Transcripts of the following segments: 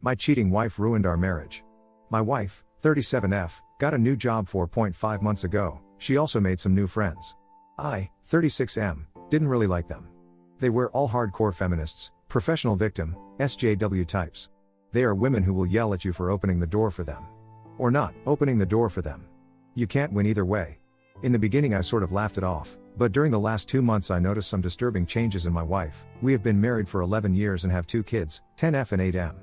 My cheating wife ruined our marriage. My wife, 37F, got a new job 4.5 months ago. She also made some new friends. I, 36M, didn't really like them. They were all hardcore feminists, professional victim, SJW types. They are women who will yell at you for opening the door for them. Or not opening the door for them. You can't win either way. In the beginning I sort of laughed it off, but during the last 2 months I noticed some disturbing changes in my wife. We have been married for 11 years and have 2 kids, 10F and 8M.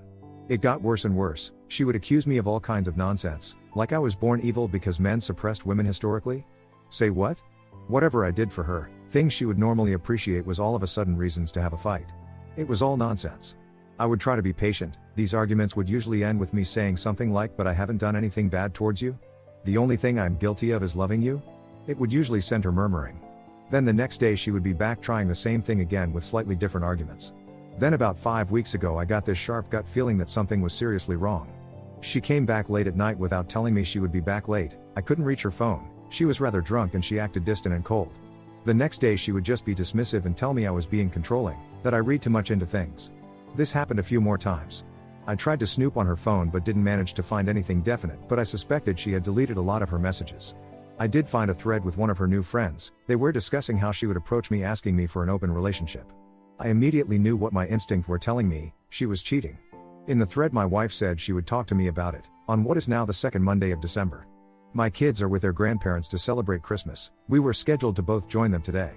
It got worse and worse. She would accuse me of all kinds of nonsense, like I was born evil because men suppressed women historically. Say what? Whatever I did for her, things she would normally appreciate was all of a sudden reasons to have a fight. It was all nonsense. I would try to be patient. These arguments would usually end with me saying something like, "But I haven't done anything bad towards you. The only thing I'm guilty of is loving you." It would usually send her murmuring. Then the next day she would be back trying the same thing again with slightly different arguments. Then about 5 weeks ago I got this sharp gut feeling that something was seriously wrong. She came back late at night without telling me she would be back late. I couldn't reach her phone. She was rather drunk and she acted distant and cold. The next day she would just be dismissive and tell me I was being controlling, that I read too much into things. This happened a few more times. I tried to snoop on her phone but didn't manage to find anything definite, but I suspected she had deleted a lot of her messages. I did find a thread with one of her new friends. They were discussing how she would approach me asking me for an open relationship. I immediately knew what my instincts were telling me: she was cheating. In the thread my wife said she would talk to me about it, on what is now the second Monday of December. My kids are with their grandparents to celebrate Christmas. We were scheduled to both join them today.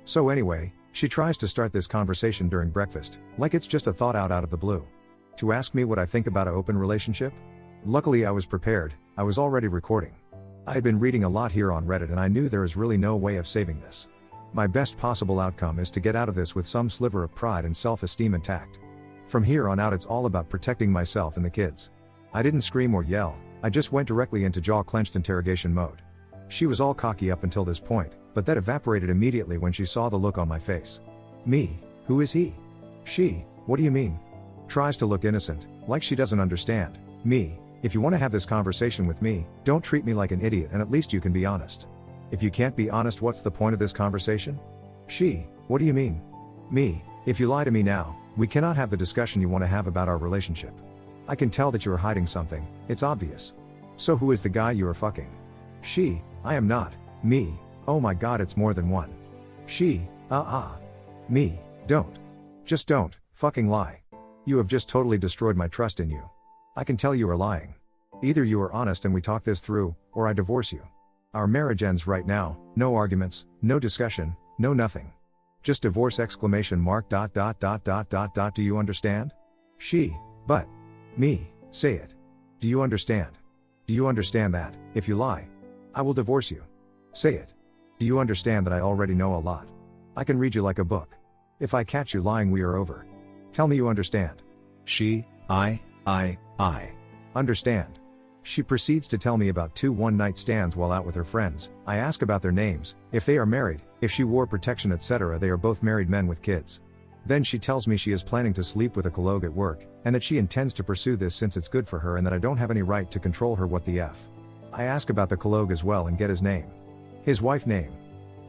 So anyway, she tries to start this conversation during breakfast, like it's just a thought out of the blue. To ask me what I think about an open relationship? Luckily I was prepared. I was already recording. I had been reading a lot here on Reddit and I knew there is really no way of saving this. My best possible outcome is to get out of this with some sliver of pride and self-esteem intact. From here on out it's all about protecting myself and the kids. I didn't scream or yell, I just went directly into jaw-clenched interrogation mode. She was all cocky up until this point, but that evaporated immediately when she saw the look on my face. Me? Who is he? She? What do you mean? Tries to look innocent, like she doesn't understand. Me? If you want to have this conversation with me, don't treat me like an idiot and at least you can be honest. If you can't be honest, what's the point of this conversation? She? What do you mean? Me? If you lie to me now, we cannot have the discussion you want to have about our relationship. I can tell that you are hiding something, it's obvious. So who is the guy you are fucking? She? I am not. Me? Oh my god, it's more than one. She? Me? Don't. Just don't fucking lie. You have just totally destroyed my trust in you. I can tell you are lying. Either you are honest and we talk this through, or I divorce you. Our marriage ends right now, no arguments, no discussion, no nothing. Just divorce ! Do you understand? She? But. Me, say it. Do you understand? Do you understand that, if you lie, I will divorce you? Say it. Do you understand that I already know a lot? I can read you like a book. If I catch you lying, we are over. Tell me you understand. She? I understand. She proceeds to tell me about 2 one-night stands while out with her friends. I ask about their names, if they are married, if she wore protection, etc. They are both married men with kids. Then she tells me she is planning to sleep with a colleague at work, and that she intends to pursue this since it's good for her and that I don't have any right to control her. What the F? I ask about the colleague as well and get his name. His wife name.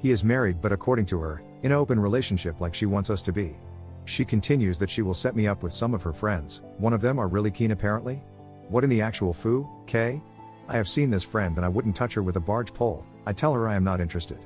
He is married but according to her, in an open relationship like she wants us to be. She continues that she will set me up with some of her friends, one of them are really keen apparently. What in the actual foo, K? I have seen this friend and I wouldn't touch her with a barge pole. I tell her I am not interested.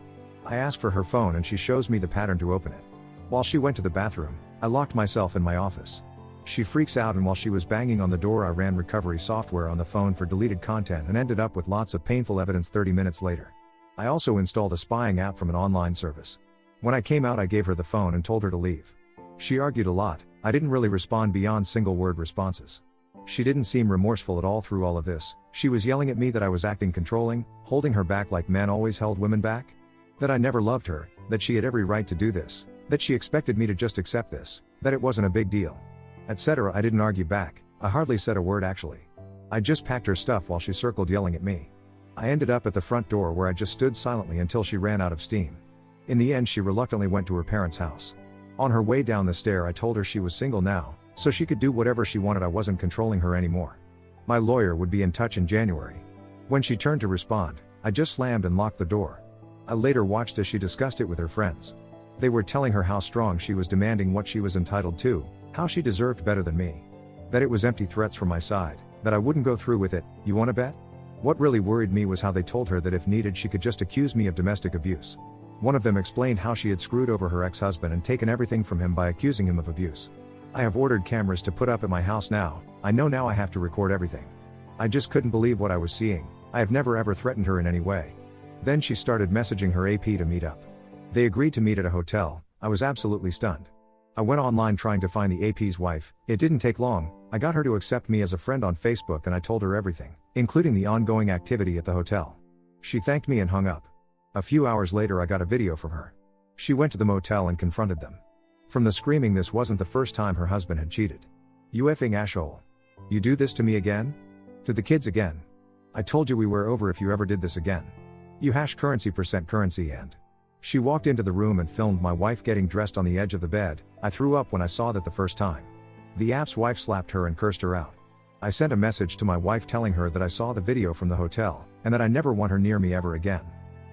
I ask for her phone and she shows me the pattern to open it. While she went to the bathroom, I locked myself in my office. She freaks out and while she was banging on the door I ran recovery software on the phone for deleted content and ended up with lots of painful evidence 30 minutes later. I also installed a spying app from an online service. When I came out I gave her the phone and told her to leave. She argued a lot. I didn't really respond beyond single word responses. She didn't seem remorseful at all through all of this. She was yelling at me that I was acting controlling, holding her back like men always held women back. That I never loved her, that she had every right to do this, that she expected me to just accept this, that it wasn't a big deal, etc. I didn't argue back. I hardly said a word actually. I just packed her stuff while she circled yelling at me. I ended up at the front door where I just stood silently until she ran out of steam. In the end she reluctantly went to her parents' house. On her way down the stair I told her she was single now, so she could do whatever she wanted. I wasn't controlling her anymore. My lawyer would be in touch in January. When she turned to respond, I just slammed and locked the door. I later watched as she discussed it with her friends. They were telling her how strong she was demanding what she was entitled to, how she deserved better than me. That it was empty threats from my side, that I wouldn't go through with it. You wanna bet? What really worried me was how they told her that if needed she could just accuse me of domestic abuse. One of them explained how she had screwed over her ex-husband and taken everything from him by accusing him of abuse. I have ordered cameras to put up at my house now. I know now I have to record everything. I just couldn't believe what I was seeing. I have never ever threatened her in any way. Then she started messaging her AP to meet up. They agreed to meet at a hotel. I was absolutely stunned. I went online trying to find the AP's wife. It didn't take long. I got her to accept me as a friend on Facebook and I told her everything, including the ongoing activity at the hotel. She thanked me and hung up. A few hours later I got a video from her. She went to the motel and confronted them. From the screaming, this wasn't the first time her husband had cheated. You effing asshole. You do this to me again? To the kids again? I told you we were over if you ever did this again. You #currency% and. She walked into the room and filmed my wife getting dressed on the edge of the bed. I threw up when I saw that the first time. The app's wife slapped her and cursed her out. I sent a message to my wife telling her that I saw the video from the hotel, and that I never want her near me ever again.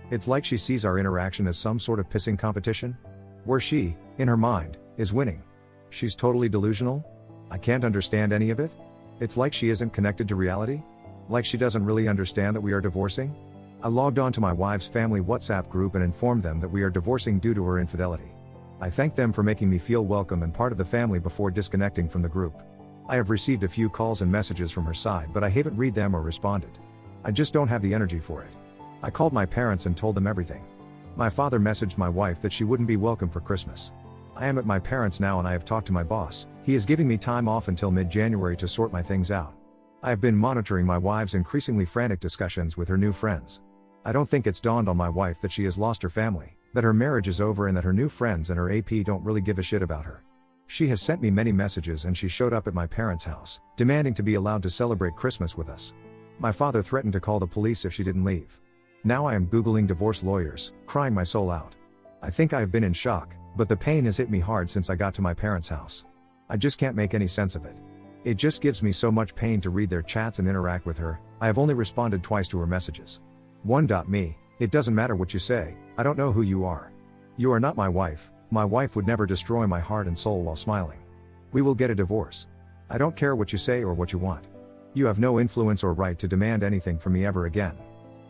It's like she sees our interaction as some sort of pissing competition, where she, in her mind, is winning. She's totally delusional? I can't understand any of it? It's like she isn't connected to reality? Like she doesn't really understand that we are divorcing? I logged on to my wife's family WhatsApp group and informed them that we are divorcing due to her infidelity. I thanked them for making me feel welcome and part of the family before disconnecting from the group. I have received a few calls and messages from her side, but I haven't read them or responded. I just don't have the energy for it. I called my parents and told them everything. My father messaged my wife that she wouldn't be welcome for Christmas. I am at my parents' now and I have talked to my boss. He is giving me time off until mid-January to sort my things out. I have been monitoring my wife's increasingly frantic discussions with her new friends. I don't think it's dawned on my wife that she has lost her family, that her marriage is over and that her new friends and her AP don't really give a shit about her. She has sent me many messages and she showed up at my parents' house, demanding to be allowed to celebrate Christmas with us. My father threatened to call the police if she didn't leave. Now I am Googling divorce lawyers, crying my soul out. I think I have been in shock, but the pain has hit me hard since I got to my parents' house. I just can't make any sense of it. It just gives me so much pain to read their chats and interact with her. I have only responded twice to her messages. 1.me, it doesn't matter what you say, I don't know who you are. You are not my wife. My wife would never destroy my heart and soul while smiling. We will get a divorce. I don't care what you say or what you want. You have no influence or right to demand anything from me ever again.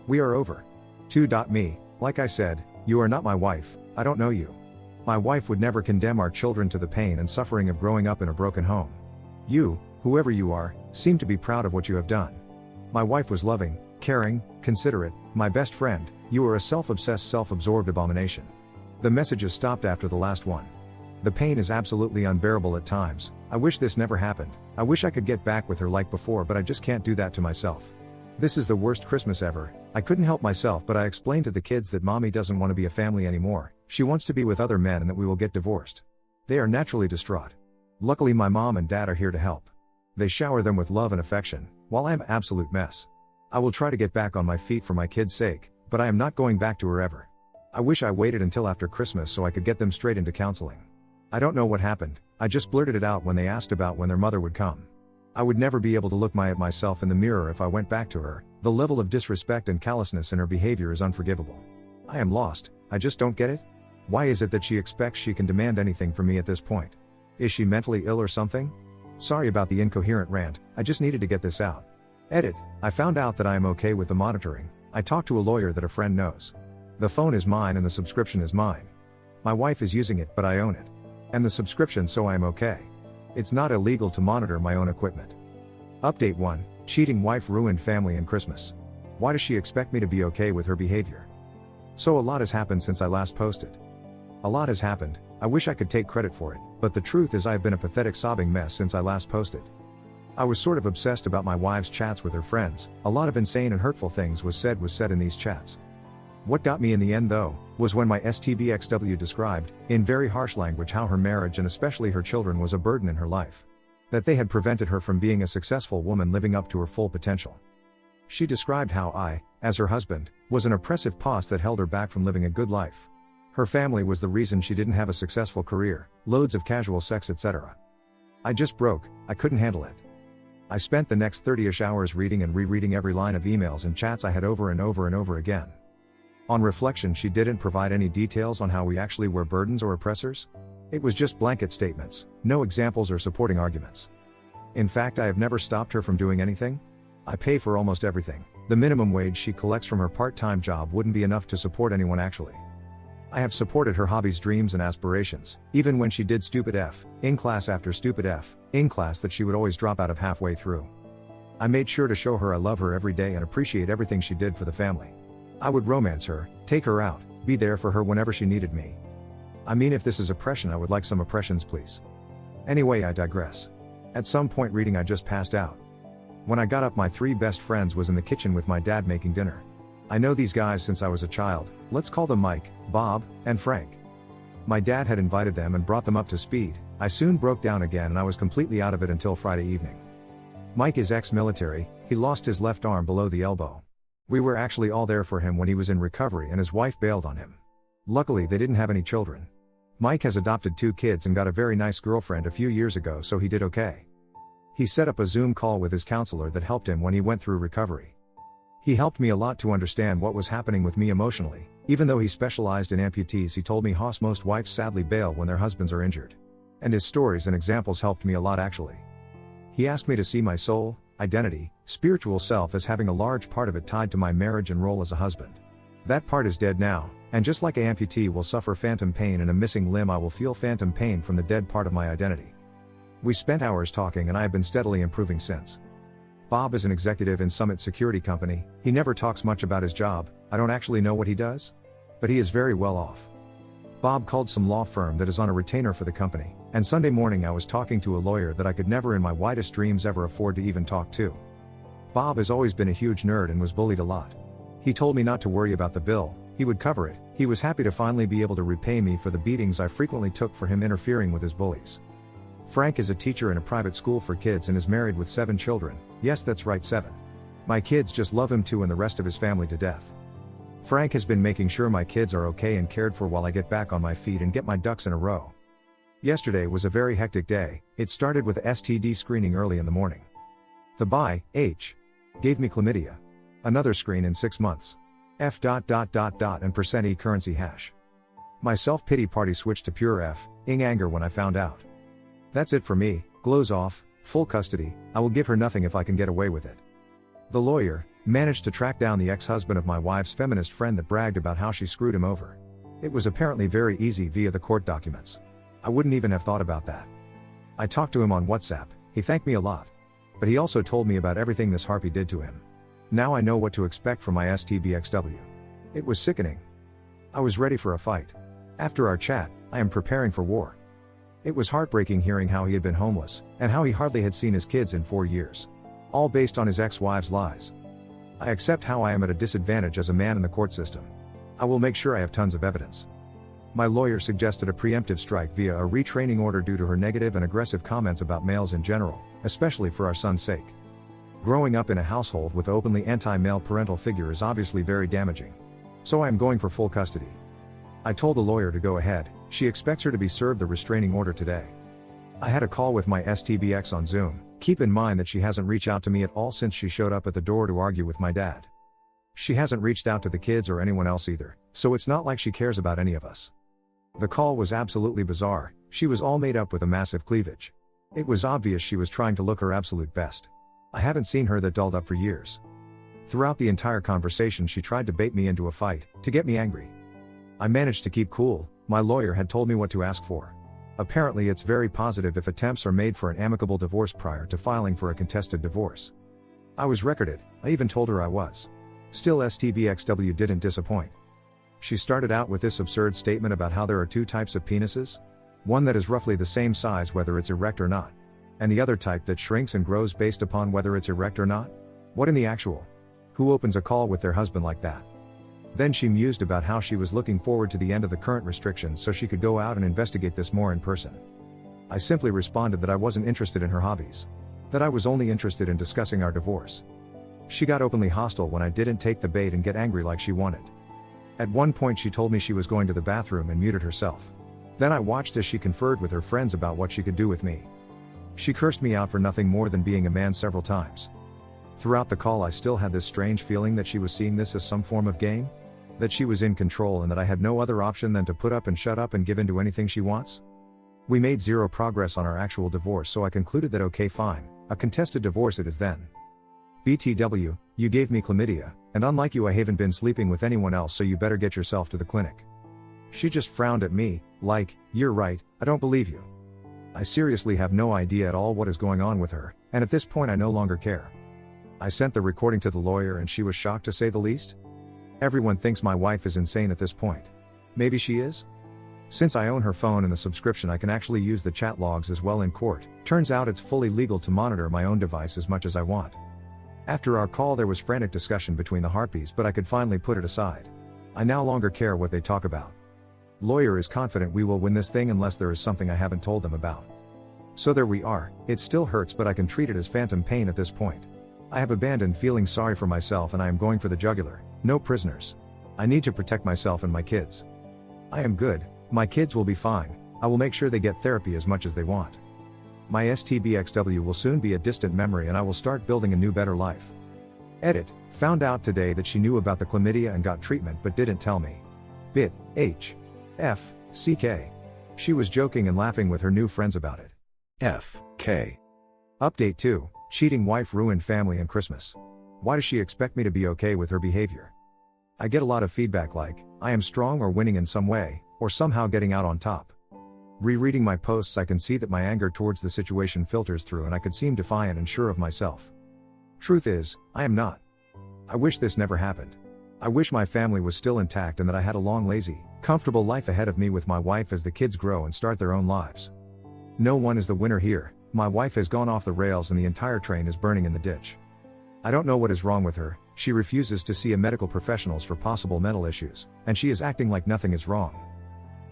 We are over. 2.me, like I said, you are not my wife, I don't know you. My wife would never condemn our children to the pain and suffering of growing up in a broken home. You, whoever you are, seem to be proud of what you have done. My wife was loving, caring, considerate, my best friend. You are a self-obsessed, self-absorbed abomination. The messages stopped after the last one. The pain is absolutely unbearable at times. I wish this never happened. I wish I could get back with her like before, but I just can't do that to myself. This is the worst Christmas ever. I couldn't help myself, but I explained to the kids that mommy doesn't want to be a family anymore. She wants to be with other men and that we will get divorced. They are naturally distraught. Luckily my mom and dad are here to help. They shower them with love and affection, while I am an absolute mess. I will try to get back on my feet for my kids' sake, but I am not going back to her ever. I wish I waited until after Christmas so I could get them straight into counseling. I don't know what happened, I just blurted it out when they asked about when their mother would come. I would never be able to look at myself in the mirror if I went back to her. The level of disrespect and callousness in her behavior is unforgivable. I am lost, I just don't get it. Why is it that she expects she can demand anything from me at this point? Is she mentally ill or something? Sorry about the incoherent rant, I just needed to get this out. Edit, I found out that I am okay with the monitoring. I talked to a lawyer that a friend knows. The phone is mine and the subscription is mine. My wife is using it, but I own it. And the subscription, so I am okay. It's not illegal to monitor my own equipment. Update 1, cheating wife ruined family and Christmas. Why does she expect me to be okay with her behavior? So a lot has happened since I last posted. A lot has happened, I wish I could take credit for it, but the truth is I have been a pathetic sobbing mess since I last posted. I was sort of obsessed about my wife's chats with her friends. A lot of insane and hurtful things was said in these chats. What got me in the end though, was when my STBXW described, in very harsh language, how her marriage and especially her children was a burden in her life. That they had prevented her from being a successful woman living up to her full potential. She described how I, as her husband, was an oppressive boss that held her back from living a good life. Her family was the reason she didn't have a successful career, loads of casual sex, etc. I just broke, I couldn't handle it. I spent the next 30-ish hours reading and rereading every line of emails and chats I had over and over and over again. On reflection, she didn't provide any details on how we actually were burdens or oppressors. It was just blanket statements, no examples or supporting arguments. In fact, I have never stopped her from doing anything. I pay for almost everything. The minimum wage she collects from her part-time job wouldn't be enough to support anyone actually. I have supported her hobbies, dreams and aspirations, even when she did stupid F, in class after stupid F, in class that she would always drop out of halfway through. I made sure to show her I love her every day and appreciate everything she did for the family. I would romance her, take her out, be there for her whenever she needed me. I mean, if this is oppression, I would like some oppressions please. Anyway, I digress. At some point reading I just passed out. When I got up, my 3 best friends was in the kitchen with my dad making dinner. I know these guys since I was a child, let's call them Mike, Bob, and Frank. My dad had invited them and brought them up to speed. I soon broke down again and I was completely out of it until Friday evening. Mike is ex-military, he lost his left arm below the elbow. We were actually all there for him when he was in recovery and his wife bailed on him. Luckily they didn't have any children. Mike has adopted 2 kids and got a very nice girlfriend a few years ago, so he did okay. He set up a Zoom call with his counselor that helped him when he went through recovery. He helped me a lot to understand what was happening with me emotionally. Even though he specialized in amputees, he told me most wives sadly bail when their husbands are injured. And his stories and examples helped me a lot actually. He asked me to see my soul, identity, spiritual self as having a large part of it tied to my marriage and role as a husband. That part is dead now, and just like an amputee will suffer phantom pain and a missing limb, I will feel phantom pain from the dead part of my identity. We spent hours talking and I have been steadily improving since. Bob is an executive in Summit Security Company. He never talks much about his job. I don't actually know what he does. But he is very well off. Bob called some law firm that is on a retainer for the company, and Sunday morning I was talking to a lawyer that I could never in my wildest dreams ever afford to even talk to. Bob has always been a huge nerd and was bullied a lot. He told me not to worry about the bill, he would cover it. He was happy to finally be able to repay me for the beatings I frequently took for him interfering with his bullies. Frank is a teacher in a private school for kids and is married with 7 children. Yes, that's right, 7. My kids just love him too and the rest of his family to death. Frank has been making sure my kids are okay and cared for while I get back on my feet and get my ducks in a row. Yesterday was a very hectic day. It started with a STD screening early in the morning. The BI-H gave me chlamydia. Another screen in 6 months. F ... and %e currency hash. My self-pity party switched to pure F-ing anger when I found out. That's it for me, glows off, full custody, I will give her nothing if I can get away with it. The lawyer managed to track down the ex-husband of my wife's feminist friend that bragged about how she screwed him over. It was apparently very easy via the court documents. I wouldn't even have thought about that. I talked to him on WhatsApp, he thanked me a lot. But he also told me about everything this harpy did to him. Now I know what to expect from my STBXW. It was sickening. I was ready for a fight. After our chat, I am preparing for war. It was heartbreaking hearing how he had been homeless, and how he hardly had seen his kids in 4 years. All based on his ex-wife's lies. I accept how I am at a disadvantage as a man in the court system. I will make sure I have tons of evidence. My lawyer suggested a preemptive strike via a retraining order due to her negative and aggressive comments about males in general, especially for our son's sake. Growing up in a household with openly anti-male parental figure is obviously very damaging. So I am going for full custody. I told the lawyer to go ahead, she expects her to be served the restraining order today. I had a call with my STBX on Zoom. Keep in mind that she hasn't reached out to me at all since she showed up at the door to argue with my dad. She hasn't reached out to the kids or anyone else either, so it's not like she cares about any of us. The call was absolutely bizarre, she was all made up with a massive cleavage. It was obvious she was trying to look her absolute best. I haven't seen her that dolled up for years. Throughout the entire conversation she tried to bait me into a fight, to get me angry. I managed to keep cool. My lawyer had told me what to ask for. Apparently it's very positive if attempts are made for an amicable divorce prior to filing for a contested divorce. I was recorded, I even told her I was. Still STBXW didn't disappoint. She started out with this absurd statement about how there are 2 types of penises. One that is roughly the same size whether it's erect or not. And the other type that shrinks and grows based upon whether it's erect or not. What in the actual? Who opens a call with their husband like that? Then she mused about how she was looking forward to the end of the current restrictions so she could go out and investigate this more in person. I simply responded that I wasn't interested in her hobbies. That I was only interested in discussing our divorce. She got openly hostile when I didn't take the bait and get angry like she wanted. At one point she told me she was going to the bathroom and muted herself. Then I watched as she conferred with her friends about what she could do with me. She cursed me out for nothing more than being a man several times. Throughout the call I still had this strange feeling that she was seeing this as some form of game? That she was in control and that I had no other option than to put up and shut up and give in to anything she wants? We made zero progress on our actual divorce, so I concluded that okay fine, A contested divorce it is then. BTW, you gave me chlamydia, and unlike you I haven't been sleeping with anyone else, so you better get yourself to the clinic. She just frowned at me, like, you're right, I don't believe you. I seriously have no idea at all what is going on with her, and at this point I no longer care. I sent the recording to the lawyer and she was shocked to say the least. Everyone thinks my wife is insane at this point. Maybe she is? Since I own her phone and the subscription, I can actually use the chat logs as well in court. Turns out it's fully legal to monitor my own device as much as I want. After our call there was frantic discussion between the harpies, but I could finally put it aside. I no longer care what they talk about. Lawyer is confident we will win this thing unless there is something I haven't told them about. So there we are. It still hurts, but I can treat it as phantom pain at this point. I have abandoned feeling sorry for myself and I am going for the jugular. No prisoners. I need to protect myself and my kids. I am good. My kids will be fine. I will make sure they get therapy as much as they want. My STBXW will soon be a distant memory and I will start building a new better life. Edit. Found out today that she knew about the chlamydia and got treatment but didn't tell me. Bit. H. F. CK. She was joking and laughing with her new friends about it. F. K. Update 2. Cheating wife ruined family and Christmas. Why does she expect me to be okay with her behavior? I get a lot of feedback like, I am strong or winning in some way, or somehow getting out on top. Rereading my posts I can see that my anger towards the situation filters through and I could seem defiant and sure of myself. Truth is, I am not. I wish this never happened. I wish my family was still intact and that I had a long, lazy, comfortable life ahead of me with my wife as the kids grow and start their own lives. No one is the winner here. My wife has gone off the rails and the entire train is burning in the ditch. I don't know what is wrong with her. She refuses to see a medical professionals for possible mental issues, and she is acting like nothing is wrong.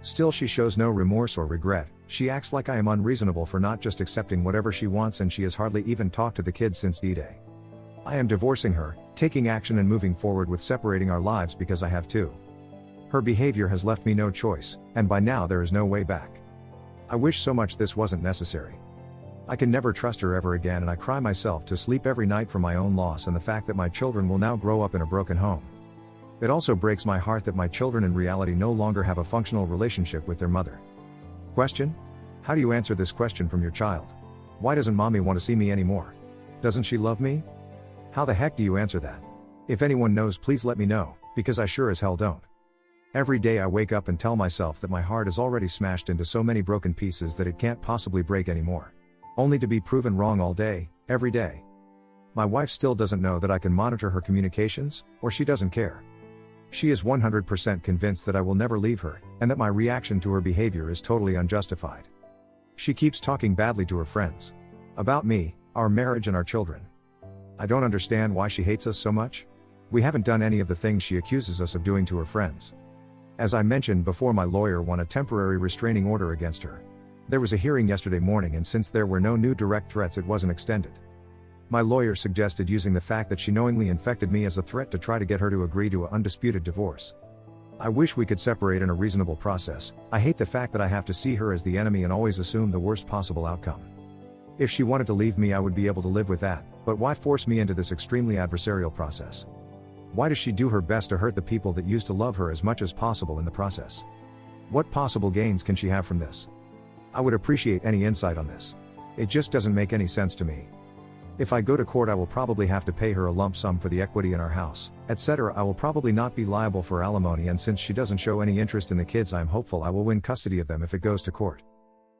Still she shows no remorse or regret. She acts like I am unreasonable for not just accepting whatever she wants, and she has hardly even talked to the kids since D-Day. I am divorcing her, taking action and moving forward with separating our lives because I have to. Her behavior has left me no choice, and by now there is no way back. I wish so much this wasn't necessary. I can never trust her ever again, and I cry myself to sleep every night for my own loss and the fact that my children will now grow up in a broken home. It also breaks my heart that my children in reality no longer have a functional relationship with their mother. Question? How do you answer this question from your child? Why doesn't mommy want to see me anymore? Doesn't she love me? How the heck do you answer that? If anyone knows, please let me know, because I sure as hell don't. Every day I wake up and tell myself that my heart is already smashed into so many broken pieces that it can't possibly break anymore. Only to be proven wrong all day, every day. My wife still doesn't know that I can monitor her communications, or she doesn't care. She is 100% convinced that I will never leave her, and that my reaction to her behavior is totally unjustified. She keeps talking badly to her friends. About me, our marriage and our children. I don't understand why she hates us so much. We haven't done any of the things she accuses us of doing to her friends. As I mentioned before, my lawyer won a temporary restraining order against her. There was a hearing yesterday morning, and since there were no new direct threats it wasn't extended. My lawyer suggested using the fact that she knowingly infected me as a threat to try to get her to agree to an undisputed divorce. I wish we could separate in a reasonable process. I hate the fact that I have to see her as the enemy and always assume the worst possible outcome. If she wanted to leave me I would be able to live with that, but why force me into this extremely adversarial process? Why does she do her best to hurt the people that used to love her as much as possible in the process? What possible gains can she have from this? I would appreciate any insight on this. It just doesn't make any sense to me. If I go to court I will probably have to pay her a lump sum for the equity in our house, etc. I will probably not be liable for alimony, and since she doesn't show any interest in the kids I am hopeful I will win custody of them if it goes to court.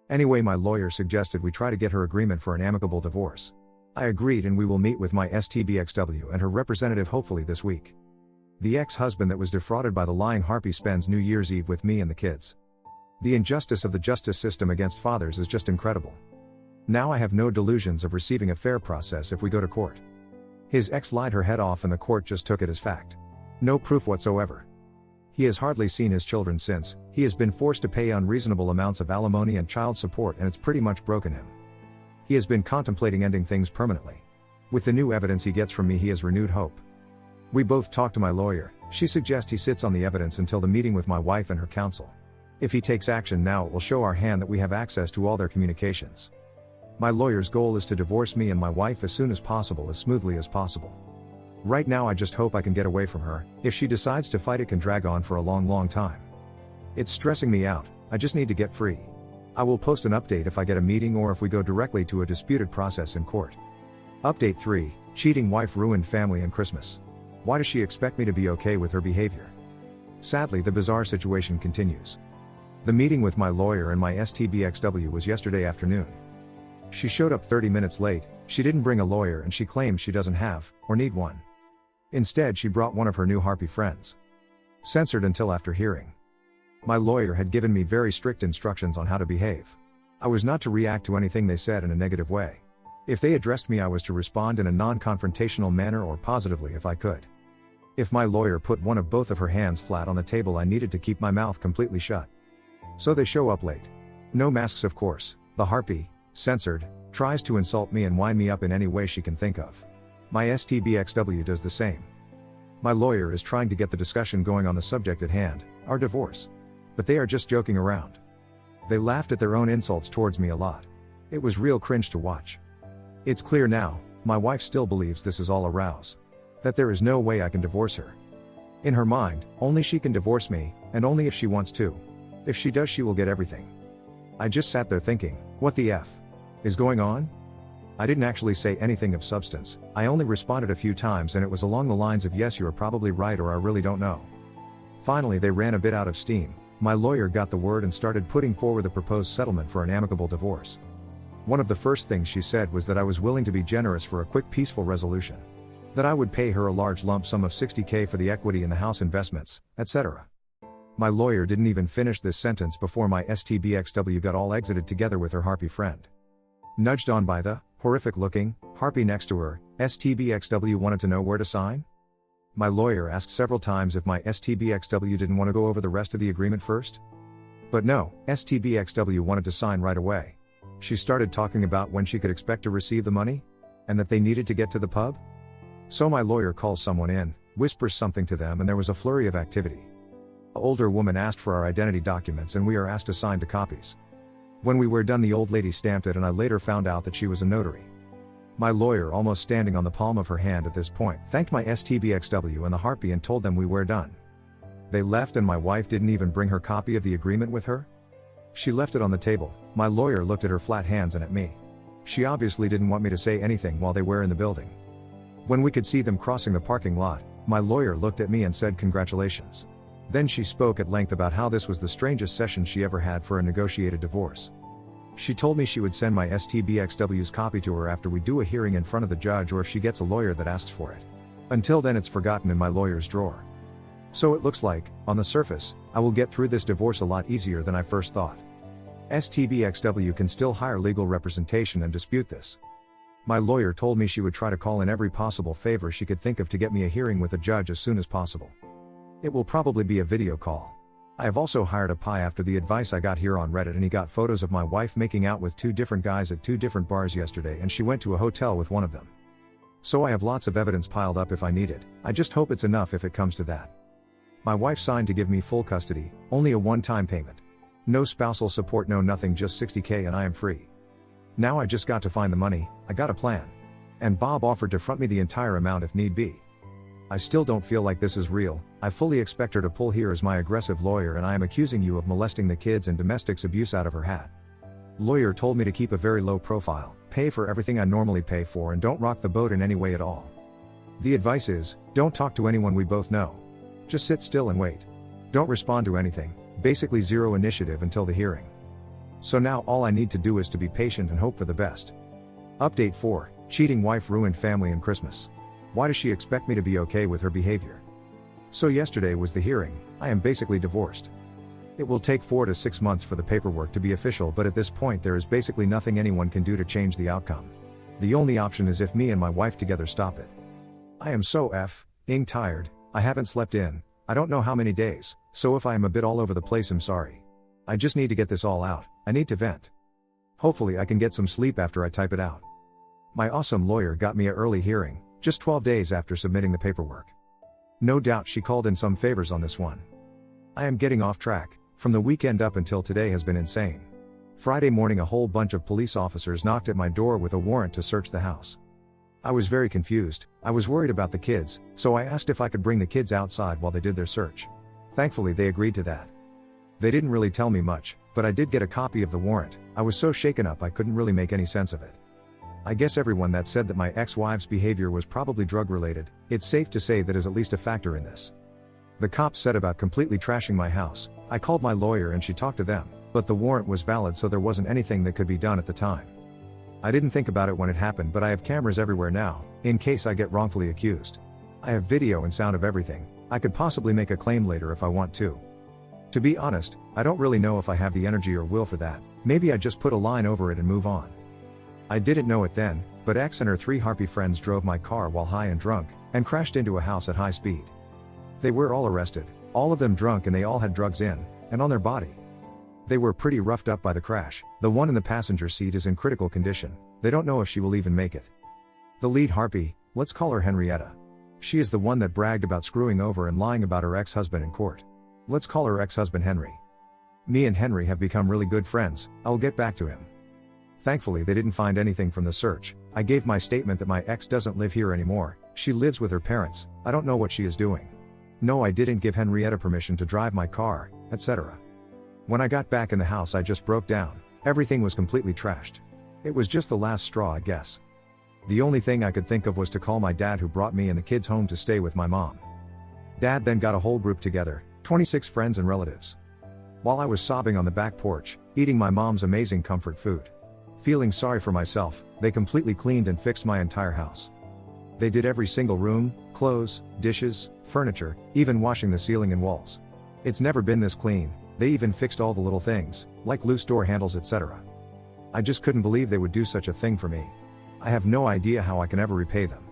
Anyway, my lawyer suggested we try to get her agreement for an amicable divorce. I agreed, and we will meet with my STBXW and her representative hopefully this week. The ex-husband that was defrauded by the lying harpy spends New Year's Eve with me and the kids. The injustice of the justice system against fathers is just incredible. Now I have no delusions of receiving a fair process if we go to court. His ex lied her head off and the court just took it as fact. No proof whatsoever. He has hardly seen his children since. He has been forced to pay unreasonable amounts of alimony and child support, and it's pretty much broken him. He has been contemplating ending things permanently. With the new evidence he gets from me he has renewed hope. We both talked to my lawyer. She suggests he sits on the evidence until the meeting with my wife and her counsel. If he takes action now it will show our hand that we have access to all their communications. My lawyer's goal is to divorce me and my wife as soon as possible, as smoothly as possible. Right now I just hope I can get away from her. If she decides to fight it can drag on for a long time. It's stressing me out. I just need to get free. I will post an update if I get a meeting or if we go directly to a disputed process in court. Update 3, cheating wife ruined family and Christmas. Why does she expect me to be okay with her behavior? Sadly, the bizarre situation continues. The meeting with my lawyer and my STBXW was yesterday afternoon. She showed up 30 minutes late, she didn't bring a lawyer and she claims she doesn't have, or need one. Instead, she brought one of her new Harpy friends. Censored until after hearing. My lawyer had given me very strict instructions on how to behave. I was not to react to anything they said in a negative way. If they addressed me, I was to respond in a non-confrontational manner or positively if I could. If my lawyer put one of both of her hands flat on the table, I needed to keep my mouth completely shut. So they show up late. No masks, of course. The Harpy, censored, tries to insult me and wind me up in any way she can think of. My STBXW does the same. My lawyer is trying to get the discussion going on the subject at hand, our divorce. But they are just joking around. They laughed at their own insults towards me a lot. It was real cringe to watch. It's clear now, my wife still believes this is all a ruse. That there is no way I can divorce her. In her mind, only she can divorce me, and only if she wants to. If she does, she will get everything. I just sat there thinking, what the F is going on? I didn't actually say anything of substance, I only responded a few times and it was along the lines of yes, you are probably right, or I really don't know. Finally, they ran a bit out of steam. My lawyer got the word and started putting forward the proposed settlement for an amicable divorce. One of the first things she said was that I was willing to be generous for a quick peaceful resolution. That I would pay her a large lump sum of $60,000 for the equity in the house investments, etc. My lawyer didn't even finish this sentence before my STBXW got all exited together with her Harpy friend. Nudged on by the horrific-looking Harpy next to her, STBXW wanted to know where to sign? My lawyer asked several times if my STBXW didn't want to go over the rest of the agreement first. But no, STBXW wanted to sign right away. She started talking about when she could expect to receive the money, and that they needed to get to the pub. So my lawyer calls someone in, whispers something to them, and there was a flurry of activity. An older woman asked for our identity documents and we are asked to sign to copies. When we were done, the old lady stamped it and I later found out that she was a notary. My lawyer, almost standing on the palm of her hand at this point, thanked my STBXW and the Harpy and told them we were done. They left and my wife didn't even bring her copy of the agreement with her. She left it on the table. My lawyer looked at her flat hands and at me. She obviously didn't want me to say anything while they were in the building. When we could see them crossing the parking lot, my lawyer looked at me and said congratulations. Then she spoke at length about how this was the strangest session she ever had for a negotiated divorce. She told me she would send my STBXW's copy to her after we do a hearing in front of the judge, or if she gets a lawyer that asks for it. Until then, it's forgotten in my lawyer's drawer. So it looks like, on the surface, I will get through this divorce a lot easier than I first thought. STBXW can still hire legal representation and dispute this. My lawyer told me she would try to call in every possible favor she could think of to get me a hearing with a judge as soon as possible. It will probably be a video call. I have also hired a pie after the advice I got here on Reddit, and he got photos of my wife making out with two different guys at two different bars yesterday, and she went to a hotel with one of them. So I have lots of evidence piled up if I need it. I just hope it's enough if it comes to that. My wife signed to give me full custody, only a one-time payment. No spousal support, no nothing, just $60,000 and I am free. Now I just got to find the money, I got a plan. And Bob offered to front me the entire amount if need be. I still don't feel like this is real. I fully expect her to pull here as my aggressive lawyer, and I am accusing you of molesting the kids and domestics abuse out of her hat. Lawyer told me to keep a very low profile, pay for everything I normally pay for, and don't rock the boat in any way at all. The advice is, don't talk to anyone we both know. Just sit still and wait. Don't respond to anything, basically zero initiative until the hearing. So now all I need to do is to be patient and hope for the best. Update 4, cheating wife ruined family and Christmas. Why does she expect me to be okay with her behavior? So yesterday was the hearing. I am basically divorced. It will take 4 to 6 months for the paperwork to be official, but at this point there is basically nothing anyone can do to change the outcome. The only option is if me and my wife together stop it. I am so f***ing tired. I haven't slept in, I don't know how many days, so if I am a bit all over the place, I'm sorry. I just need to get this all out, I need to vent. Hopefully I can get some sleep after I type it out. My awesome lawyer got me an early hearing, just 12 days after submitting the paperwork. No doubt she called in some favors on this one. I am getting off track. From the weekend up until today has been insane. Friday morning a whole bunch of police officers knocked at my door with a warrant to search the house. I was very confused. I was worried about the kids, so I asked if I could bring the kids outside while they did their search. Thankfully they agreed to that. They didn't really tell me much, but I did get a copy of the warrant. I was so shaken up I couldn't really make any sense of it. I guess everyone that said that my ex-wife's behavior was probably drug-related, it's safe to say that is at least a factor in this. The cops said about completely trashing my house. I called my lawyer and she talked to them, but the warrant was valid, so there wasn't anything that could be done at the time. I didn't think about it when it happened, but I have cameras everywhere now, in case I get wrongfully accused. I have video and sound of everything. I could possibly make a claim later if I want to. To be honest, I don't really know if I have the energy or will for that. Maybe I just put a line over it and move on. I didn't know it then, but X and her 3 harpy friends drove my car while high and drunk, and crashed into a house at high speed. They were all arrested, all of them drunk, and they all had drugs in, and on their body. They were pretty roughed up by the crash. The one in the passenger seat is in critical condition. They don't know if she will even make it. The lead harpy, let's call her Henrietta. She is the one that bragged about screwing over and lying about her ex-husband in court. Let's call her ex-husband Henry. Me and Henry have become really good friends. I will get back to him. Thankfully they didn't find anything from the search. I gave my statement that my ex doesn't live here anymore. She lives with her parents. I don't know what she is doing. No, I didn't give Henrietta permission to drive my car, etc. When I got back in the house I just broke down. Everything was completely trashed. It was just the last straw, I guess. The only thing I could think of was to call my dad, who brought me and the kids home to stay with my mom. Dad then got a whole group together, 26 friends and relatives. While I was sobbing on the back porch, eating my mom's amazing comfort food. Feeling sorry for myself, they completely cleaned and fixed my entire house. They did every single room, clothes, dishes, furniture, even washing the ceiling and walls. It's never been this clean. They even fixed all the little things, like loose door handles, etc. I just couldn't believe they would do such a thing for me. I have no idea how I can ever repay them.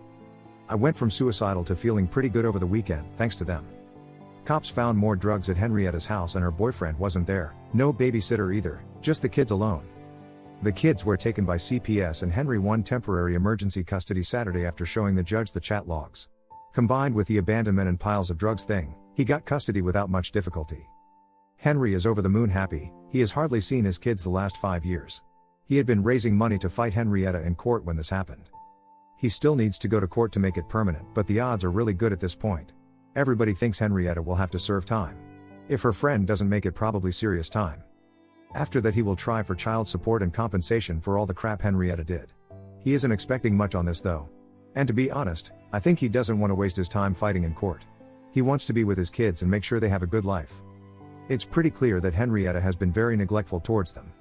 I went from suicidal to feeling pretty good over the weekend, thanks to them. Cops found more drugs at Henrietta's house and her boyfriend wasn't there, no babysitter either, just the kids alone. The kids were taken by CPS and Henry won temporary emergency custody Saturday after showing the judge the chat logs. Combined with the abandonment and piles of drugs thing, he got custody without much difficulty. Henry is over the moon happy. He has hardly seen his kids the last 5 years. He had been raising money to fight Henrietta in court when this happened. He still needs to go to court to make it permanent, but the odds are really good at this point. Everybody thinks Henrietta will have to serve time. If her friend doesn't make it, probably serious time. After that he will try for child support and compensation for all the crap Henrietta did. He isn't expecting much on this though. And to be honest, I think he doesn't want to waste his time fighting in court. He wants to be with his kids and make sure they have a good life. It's pretty clear that Henrietta has been very neglectful towards them.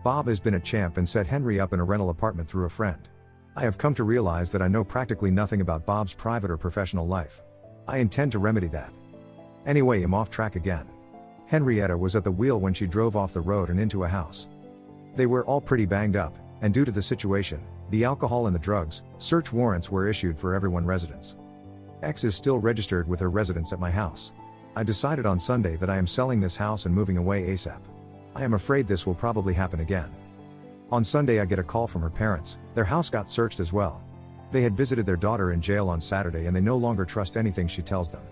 Bob has been a champ and set Henry up in a rental apartment through a friend. I have come to realize that I know practically nothing about Bob's private or professional life. I intend to remedy that. Anyway, I'm off track again. Henrietta was at the wheel when she drove off the road and into a house. They were all pretty banged up, and due to the situation, the alcohol and the drugs, search warrants were issued for everyone's residence. X is still registered with her residence at my house. I decided on Sunday that I am selling this house and moving away ASAP. I am afraid this will probably happen again. On Sunday I get a call from her parents. Their house got searched as well. They had visited their daughter in jail on Saturday and they no longer trust anything she tells them.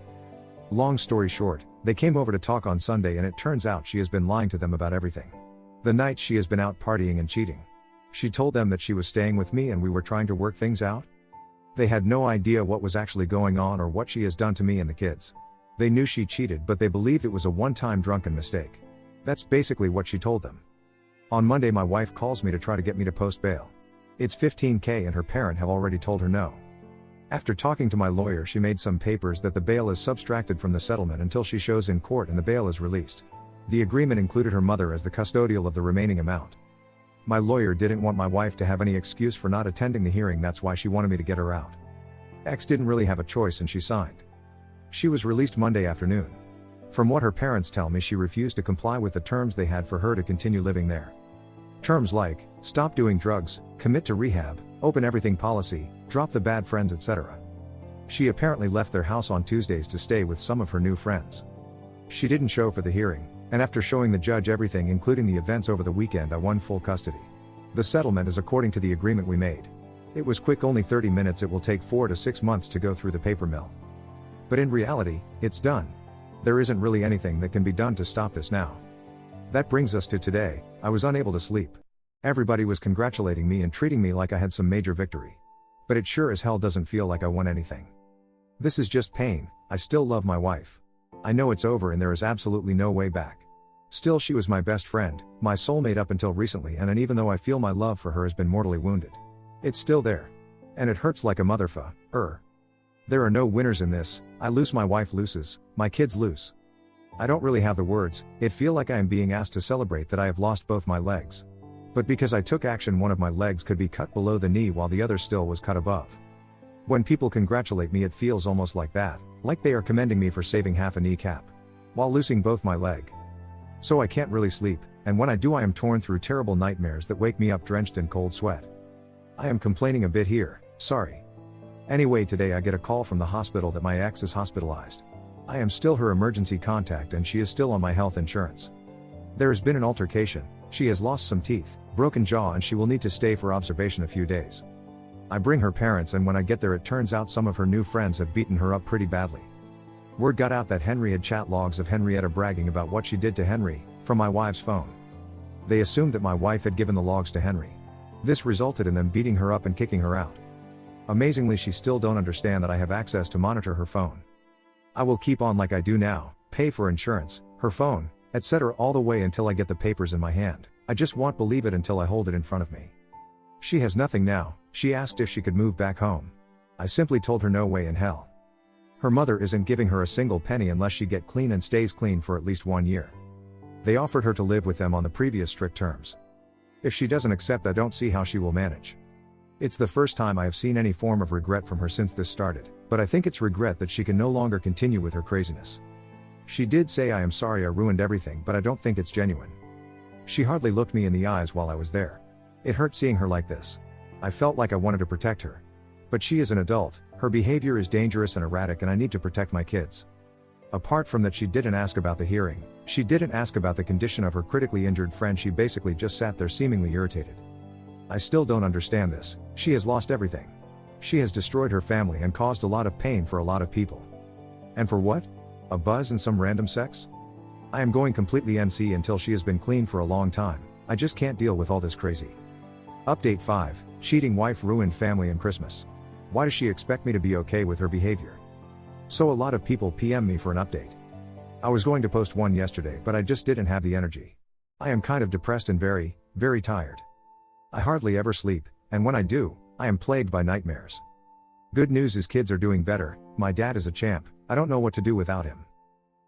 Long story short, they came over to talk on Sunday and it turns out she has been lying to them about everything. The nights she has been out partying and cheating. She told them that she was staying with me and we were trying to work things out. They had no idea what was actually going on or what she has done to me and the kids. They knew she cheated, but they believed it was a one-time drunken mistake. That's basically what she told them. On Monday my wife calls me to try to get me to post bail. It's $15,000 and her parent have already told her no. After talking to my lawyer, she made some papers that the bail is subtracted from the settlement until she shows in court and the bail is released. The agreement included her mother as the custodial of the remaining amount. My lawyer didn't want my wife to have any excuse for not attending the hearing, that's why she wanted me to get her out. X didn't really have a choice and she signed. She was released Monday afternoon. From what her parents tell me, she refused to comply with the terms they had for her to continue living there. Terms like, stop doing drugs, commit to rehab, open everything policy, drop the bad friends, etc. She apparently left their house on Tuesdays to stay with some of her new friends. She didn't show for the hearing, and after showing the judge everything including the events over the weekend, I won full custody. The settlement is according to the agreement we made. It was quick, only 30 minutes, it will take 4 to 6 months to go through the paper mill. But in reality, it's done. There isn't really anything that can be done to stop this now. That brings us to today. I was unable to sleep. Everybody was congratulating me and treating me like I had some major victory. But it sure as hell doesn't feel like I won anything. This is just pain. I still love my wife. I know it's over and there is absolutely no way back. Still, she was my best friend, my soulmate up until recently, and even though I feel my love for her has been mortally wounded. It's still there. And it hurts like a motherfucker. There are no winners in this. I lose, my wife loses, my kids lose. I don't really have the words. It feel like I am being asked to celebrate that I have lost both my legs. But because I took action, one of my legs could be cut below the knee while the other still was cut above. When people congratulate me, it feels almost like that, like they are commending me for saving half a kneecap, while losing both my leg. So I can't really sleep, and when I do I am torn through terrible nightmares that wake me up drenched in cold sweat. I am complaining a bit here, sorry. Anyway, today I get a call from the hospital that my ex is hospitalized. I am still her emergency contact and she is still on my health insurance. There has been an altercation, she has lost some teeth, broken jaw, and she will need to stay for observation a few days. I bring her parents, and when I get there it turns out some of her new friends have beaten her up pretty badly. Word got out that Henry had chat logs of Henrietta bragging about what she did to Henry, from my wife's phone. They assumed that my wife had given the logs to Henry. This resulted in them beating her up and kicking her out. Amazingly, she still don't understand that I have access to monitor her phone. I will keep on like I do now, pay for insurance, her phone, etc. all the way until I get the papers in my hand. I just won't believe it until I hold it in front of me. She has nothing now. She asked if she could move back home. I simply told her no way in hell. Her mother isn't giving her a single penny unless she get clean and stays clean for at least 1 year. They offered her to live with them on the previous strict terms. If she doesn't accept, I don't see how she will manage. It's the first time I have seen any form of regret from her since this started, but I think it's regret that she can no longer continue with her craziness. She did say, "I am sorry I ruined everything," but I don't think it's genuine. She hardly looked me in the eyes while I was there. It hurt seeing her like this. I felt like I wanted to protect her. But she is an adult, her behavior is dangerous and erratic, and I need to protect my kids. Apart from that, she didn't ask about the hearing, she didn't ask about the condition of her critically injured friend, she basically just sat there seemingly irritated. I still don't understand this. She has lost everything. She has destroyed her family and caused a lot of pain for a lot of people. And for what? A buzz and some random sex? I am going completely NC until she has been clean for a long time. I just can't deal with all this crazy. Update 5, cheating wife ruined family and Christmas. Why does she expect me to be okay with her behavior? So a lot of people PM me for an update. I was going to post one yesterday, but I just didn't have the energy. I am kind of depressed and very, very tired. I hardly ever sleep, and when I do, I am plagued by nightmares. Good news is kids are doing better. My dad is a champ. I don't know what to do without him.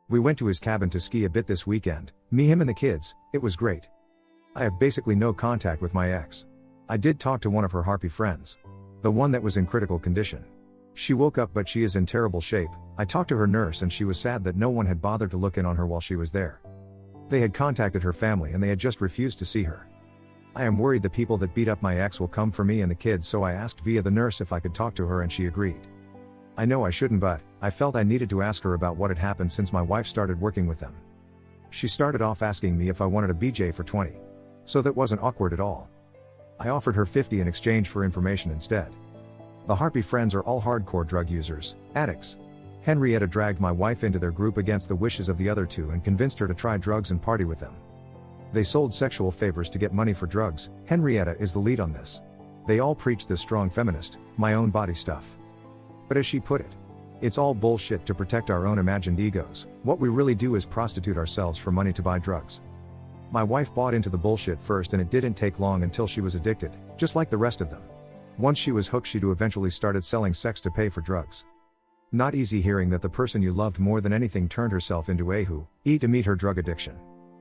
We went to his cabin to ski a bit this weekend, me, him and the kids. It was great. I have basically no contact with my ex. I did talk to one of her harpy friends. The one that was in critical condition. She woke up, but she is in terrible shape. I talked to her nurse and she was sad that no one had bothered to look in on her while she was there. They had contacted her family and they had just refused to see her. I am worried the people that beat up my ex will come for me and the kids, so I asked via the nurse if I could talk to her and she agreed. I know I shouldn't, but I felt I needed to ask her about what had happened since my wife started working with them. She started off asking me if I wanted a BJ for 20. So that wasn't awkward at all. I offered her 50 in exchange for information instead. The harpy friends are all hardcore drug users, addicts. Henrietta dragged my wife into their group against the wishes of the other two and convinced her to try drugs and party with them. They sold sexual favors to get money for drugs. Henrietta is the lead on this. They all preach this strong feminist, my own body stuff. But as she put it, it's all bullshit to protect our own imagined egos. What we really do is prostitute ourselves for money to buy drugs. My wife bought into the bullshit first, and it didn't take long until she was addicted, just like the rest of them. Once she was hooked, she too eventually started selling sex to pay for drugs. Not easy hearing that the person you loved more than anything turned herself into a who to meet her drug addiction.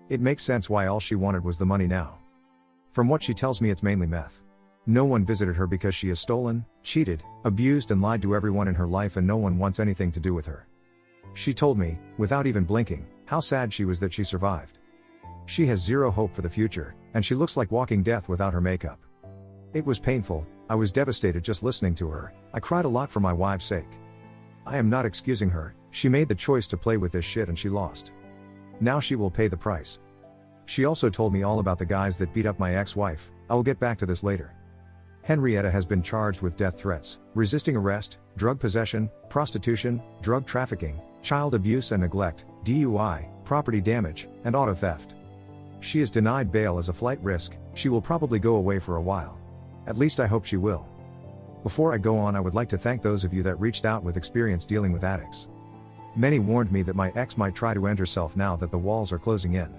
It makes sense why all she wanted was the money now. From what she tells me, it's mainly meth. No one visited her because she has stolen, cheated, abused and lied to everyone in her life, and no one wants anything to do with her. She told me, without even blinking, how sad she was that she survived. She has zero hope for the future, and she looks like walking death without her makeup. It was painful. I was devastated just listening to her. I cried a lot for my wife's sake. I am not excusing her. She made the choice to play with this shit and she lost. Now she will pay the price. She also told me all about the guys that beat up my ex-wife. I will get back to this later. Henrietta has been charged with death threats, resisting arrest, drug possession, prostitution, drug trafficking, child abuse and neglect, DUI, property damage, and auto theft. She is denied bail as a flight risk. She will probably go away for a while. At least I hope she will. Before I go on, I would like to thank those of you that reached out with experience dealing with addicts. Many warned me that my ex might try to end herself now that the walls are closing in.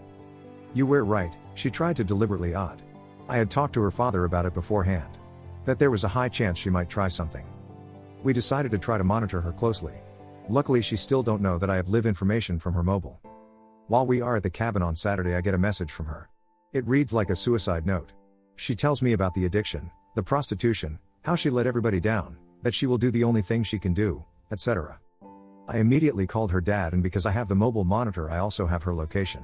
You were right, she tried to deliberately odd. I had talked to her father about it beforehand. That there was a high chance she might try something. We decided to try to monitor her closely. Luckily she still don't know that I have live information from her mobile. While we are at the cabin on Saturday I get a message from her. It reads like a suicide note. She tells me about the addiction, the prostitution, how she let everybody down, that she will do the only thing she can do, etc. I immediately called her dad, and because I have the mobile monitor I also have her location.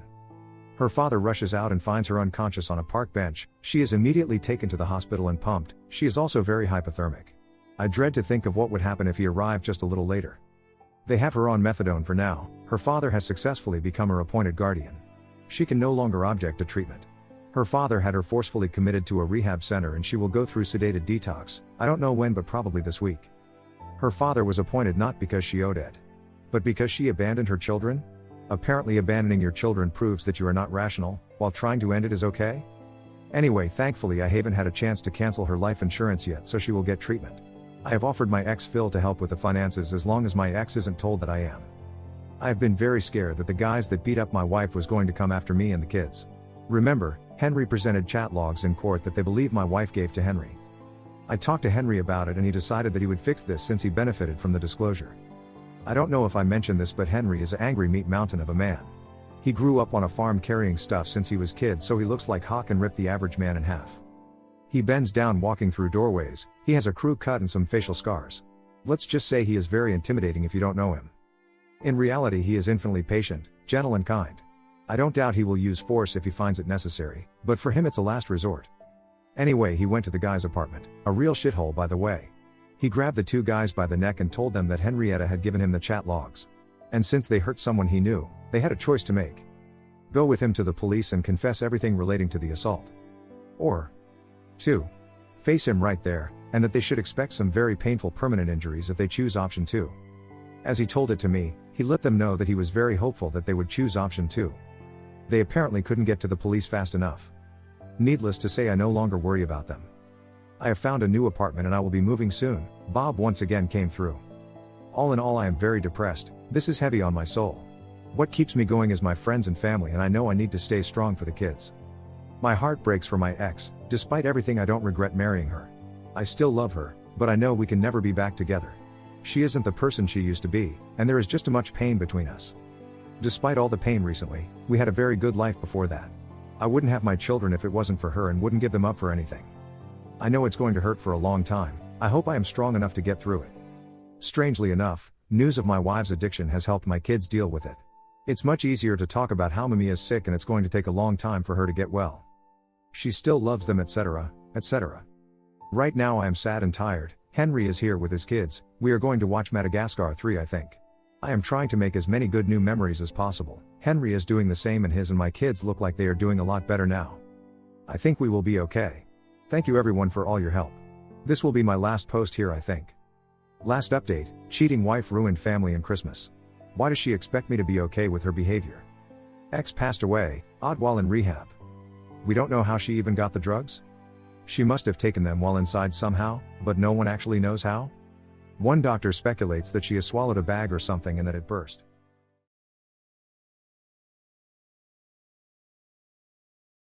Her father rushes out and finds her unconscious on a park bench. She is immediately taken to the hospital and pumped. She is also very hypothermic. I dread to think of what would happen if he arrived just a little later. They have her on methadone for now. Her father has successfully become her appointed guardian. She can no longer object to treatment. Her father had her forcefully committed to a rehab center and she will go through sedated detox. I don't know when, but probably this week. Her father was appointed not because she owed it, but because she abandoned her children? Apparently abandoning your children proves that you are not rational, while trying to end it is okay? Anyway, thankfully I haven't had a chance to cancel her life insurance yet, so she will get treatment. I have offered my ex Phil to help with the finances as long as my ex isn't told that I am. I have been very scared that the guys that beat up my wife was going to come after me and the kids. Remember, Henry presented chat logs in court that they believe my wife gave to Henry. I talked to Henry about it and he decided that he would fix this since he benefited from the disclosure. I don't know if I mentioned this, but Henry is an angry meat mountain of a man. He grew up on a farm carrying stuff since he was kid, so he looks like Hawk and ripped the average man in half. He bends down walking through doorways, he has a crew cut and some facial scars. Let's just say he is very intimidating if you don't know him. In reality he is infinitely patient, gentle and kind. I don't doubt he will use force if he finds it necessary, but for him it's a last resort. Anyway, he went to the guy's apartment, a real shithole by the way. He grabbed the two guys by the neck and told them that Henrietta had given him the chat logs. And since they hurt someone he knew, they had a choice to make. Go with him to the police and confess everything relating to the assault. Or 2. Face him right there, and that they should expect some very painful permanent injuries if they choose option 2. As he told it to me, he let them know that he was very hopeful that they would choose option 2. They apparently couldn't get to the police fast enough. Needless to say, I no longer worry about them. I have found a new apartment and I will be moving soon. Bob once again came through. All in all, I am very depressed. This is heavy on my soul. What keeps me going is my friends and family, and I know I need to stay strong for the kids. My heart breaks for my ex. Despite everything, I don't regret marrying her. I still love her, but I know we can never be back together. She isn't the person she used to be, and there is just too much pain between us. Despite all the pain recently, we had a very good life before that. I wouldn't have my children if it wasn't for her and wouldn't give them up for anything. I know it's going to hurt for a long time. I hope I am strong enough to get through it. Strangely enough, news of my wife's addiction has helped my kids deal with it. It's much easier to talk about how Mimi is sick and it's going to take a long time for her to get well. She still loves them, etc., etc. Right now I am sad and tired. Henry is here with his kids. We are going to watch Madagascar 3, I think. I am trying to make as many good new memories as possible. Henry is doing the same and his and my kids look like they are doing a lot better now. I think we will be okay. Thank you everyone for all your help. This will be my last post here, I think. Last update, cheating wife ruined family and Christmas. Why does she expect me to be okay with her behavior? Ex passed away, odd while in rehab. We don't know how she even got the drugs. She must have taken them while inside somehow, but no one actually knows how. One doctor speculates that she has swallowed a bag or something and that it burst.